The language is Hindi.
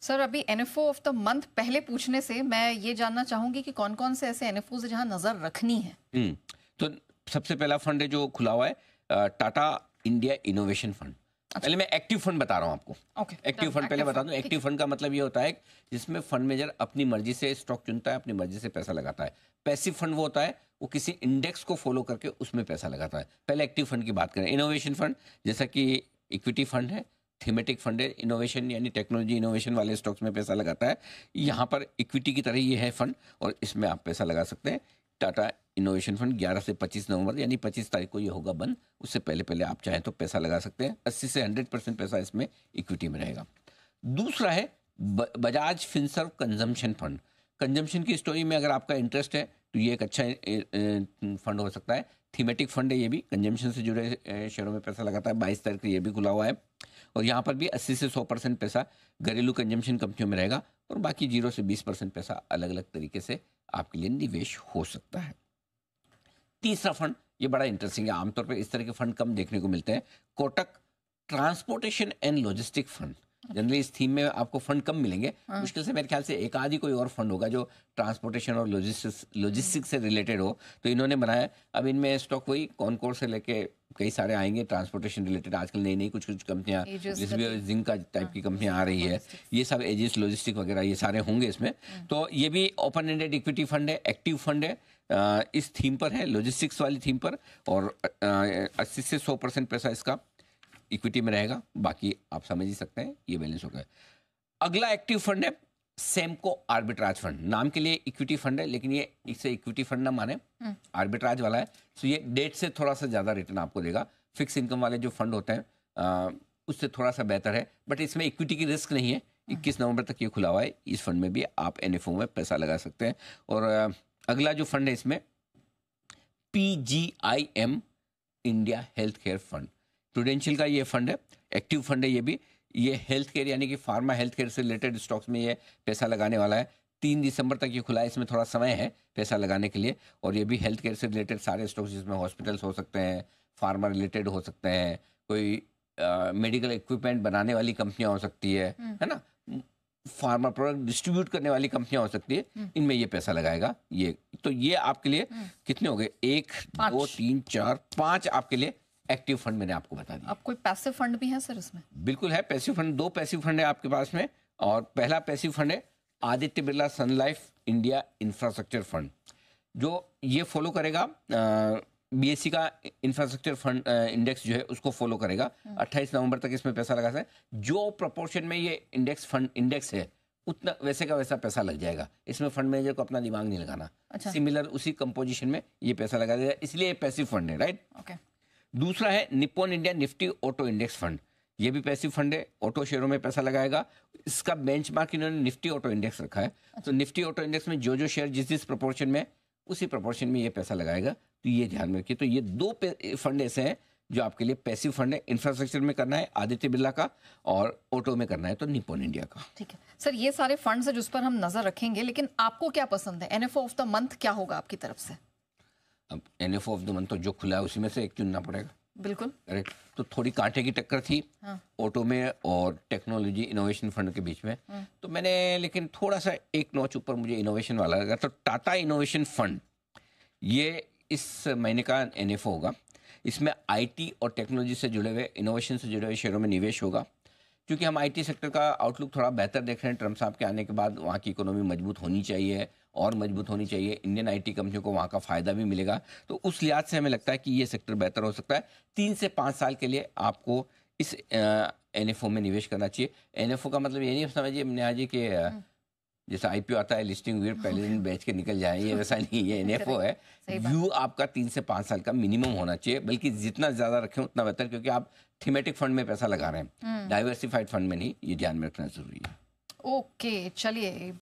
सर अभी एनएफओ ऑफ द मंथ पहले पूछने से मैं ये जानना चाहूंगी कि कौन कौन से ऐसे एनएफओ जहां नजर रखनी है। तो सबसे पहला फंड है जो खुला हुआ है टाटा इंडिया इनोवेशन फंड। पहले मैं एक्टिव फंड बता रहा हूँ आपको। एक्टिव फंड पहले बता दूं। एक्टिव फंड का मतलब ये होता है जिसमें फंड मैनेजर अपनी मर्जी से स्टॉक चुनता है, अपनी मर्जी से पैसा लगाता है। पैसिव फंड वो होता है वो किसी इंडेक्स को फॉलो करके उसमें पैसा लगाता है। पहले एक्टिव फंड की बात करें। इनोवेशन फंड जैसा कि इक्विटी फंड है, थीमेटिक फंड है, इनोवेशन यानी टेक्नोलॉजी इनोवेशन वाले स्टॉक्स में पैसा लगाता है। यहाँ पर इक्विटी की तरह ये है फंड और इसमें आप पैसा लगा सकते हैं। टाटा इनोवेशन फंड 11 से 25 नवंबर यानी 25 तारीख को ये होगा बंद। उससे पहले पहले आप चाहें तो पैसा लगा सकते हैं। 80 से 100% पैसा इसमें इक्विटी में रहेगा। दूसरा है Bajaj Finserv consumption fund. Consumption की स्टोरी में अगर आपका इंटरेस्ट है तो ये एक अच्छा फंड हो सकता है। थीमेटिक फंड है ये भी, कंजम्पशन से जुड़े शेयरों में पैसा लगाता है। 22 तारीख को ये भी खुला हुआ है और यहाँ पर भी 80 से 100% पैसा घरेलू कंजम्पशन कंपनियों में रहेगा और बाकी 0 से 20% पैसा अलग अलग तरीके से आपके लिए निवेश हो सकता है। तीसरा फंड ये बड़ा इंटरेस्टिंग है, आमतौर पर इस तरह के फंड कम देखने को मिलते हैं। Kotak transportation and logistic fund. Generally इस थीम में आपको फंड कम मिलेंगे। मुश्किल से मेरे ख्याल से एक आधी कोई और फंड होगा जो ट्रांसपोर्टेशन और लॉजिस्टिक्स से रिलेटेड हो, तो इन्होंने बनाया। अब इनमें स्टॉक वही कॉनकोर से लेके कई सारे आएंगे ट्रांसपोर्टेशन रिलेटेड। आजकल नई नई कुछ कुछ कंपनियां जिसमें जिंक का टाइप की कंपनियां आ रही है, ये सब एजिस लॉजिस्टिक वगैरह ये सारे होंगे इसमें। तो ये भी ओपन एंडेड इक्विटी फंड है, एक्टिव फंड है, इस थीम पर है, लॉजिस्टिक्स वाली थीम पर। और 80 से 100% पैसा इसका इक्विटी में रहेगा। बाकी आप समझ ही सकते हैं ये बैलेंस हो गया। अगला एक्टिव फंड है सेमको आर्बिट्राज फंड। नाम के लिए इक्विटी फंड है लेकिन ये इसे इक्विटी फंड ना माने, आर्बिट्राज वाला है। तो ये डेट से थोड़ा सा ज़्यादा रिटर्न आपको देगा। फिक्स इनकम वाले जो फंड होते हैं उससे थोड़ा सा बेहतर है, बट इसमें इक्विटी की रिस्क नहीं है। 21 नवंबर तक ये खुला हुआ है। इस फंड में भी आप एनएफओ में पैसा लगा सकते हैं। और अगला जो फंड है इसमें PGIM India health care fund. Prudential का ये फंड है, एक्टिव फंड है ये भी। ये हेल्थ केयर यानी कि फार्मा हेल्थ केयर से रिलेटेड स्टॉक्स में ये पैसा लगाने वाला है। 3 दिसंबर तक ये खुला है, इसमें थोड़ा समय है पैसा लगाने के लिए। और ये भी हेल्थ केयर से रिलेटेड सारे स्टॉक्स जिसमें हॉस्पिटल्स हो सकते हैं, फार्मा रिलेटेड हो सकते हैं, कोई मेडिकल इक्विपमेंट बनाने वाली कंपनियां हो सकती है ना, फार्मा प्रोडक्ट डिस्ट्रीब्यूट करने वाली कंपनियां हो सकती है, इनमें ये पैसा लगाएगा। ये तो ये आपके लिए कितने हो गए? 1 2 3 4 5 आपके लिए एक्टिव फंड मैंने आपको बता दिया। अब कोई पैसिव फंड भी है सर इसमें? बिल्कुल है पैसिव फंड। 2 पैसिव फंड है आपके पास में। और पहला पैसिव फंड है आदित्य बिरला सन लाइफ इंडिया इंफ्रास्ट्रक्चर फंड, जो ये फॉलो करेगा BSE का इंफ्रास्ट्रक्चर फंड इंडेक्स जो है उसको फॉलो करेगा। 28 नवंबर तक इसमें पैसा लगा सकते हैं। जो प्रोपोर्शन में ये इंडेक्स है उतना वैसे का वैसा पैसा लग जाएगा। इसमें फंड मैनेजर को अपना दिमाग नहीं लगाना। सिमिलर उसी कंपोजिशन में ये पैसा लगा देगा, इसलिए ये पैसिव फंड है, राइट। दूसरा है Nippon India Nifty auto index fund. ये भी पैसिव फंड है, ऑटो शेयरों में पैसा लगाएगा। इसका बेंचमार्क इन्होंने निफ्टी ऑटो इंडेक्स रखा है। तो निफ्टी ऑटो इंडेक्स में जो शेयर जिस प्रोपोर्शन में उसी प्रोपोर्शन में ये पैसा लगाएगा। तो ये ध्यान में रखिए। तो ये 2 फंड ऐसे हैं जो आपके लिए पैसिव फंड है। इंफ्रास्ट्रक्चर में करना है आदित्य बिरला का, और ऑटो में करना है तो निप्पॉन इंडिया का। ठीक है सर, ये सारे फंड्स है जिस पर हम नजर रखेंगे, लेकिन आपको क्या पसंद है? एनएफओ ऑफ द मंथ क्या होगा आपकी तरफ से? अब एनएफओ ऑफ द मंथ तो जो खुला है उसी में से एक चुनना पड़ेगा। बिल्कुल करेक्ट। तो थोड़ी कांटे की टक्कर थी ऑटो में और टेक्नोलॉजी इनोवेशन फंड के बीच में। तो मैंने लेकिन थोड़ा सा एक नॉच ऊपर मुझे इनोवेशन वाला लगा। तो टाटा इनोवेशन फंड ये इस महीने का एनएफओ होगा। इसमें आईटी और टेक्नोलॉजी से जुड़े हुए, इनोवेशन से जुड़े हुए शेयरों में निवेश होगा। क्योंकि हम आईटी सेक्टर का आउटलुक थोड़ा बेहतर देख रहे हैं। ट्रम्प साहब के आने के बाद वहाँ की इकोनॉमी मजबूत होनी चाहिए और मजबूत होनी चाहिए। इंडियन आईटी कंपनियों को वहाँ का फ़ायदा भी मिलेगा। तो उस लिहाज से हमें लगता है कि ये सेक्टर बेहतर हो सकता है। 3 से 5 साल के लिए आपको इस एनएफओ में निवेश करना चाहिए। एनएफओ का मतलब ये नहीं समझिए नेहा जी कि जैसा IPO आता है लिस्टिंग हुई पहले दिन बेच के निकल जाए, ये वैसा नहीं। ये एनएफओ है। व्यू आपका 3 से 5 साल का मिनिमम होना चाहिए, बल्कि जितना ज़्यादा रखें उतना बेहतर, क्योंकि आप थीमेटिक फंड में पैसा लगा रहे हैं, डाइवर्सिफाइड फंड में नहीं। ये ध्यान में रखना जरूरी है। ओके, चलिए।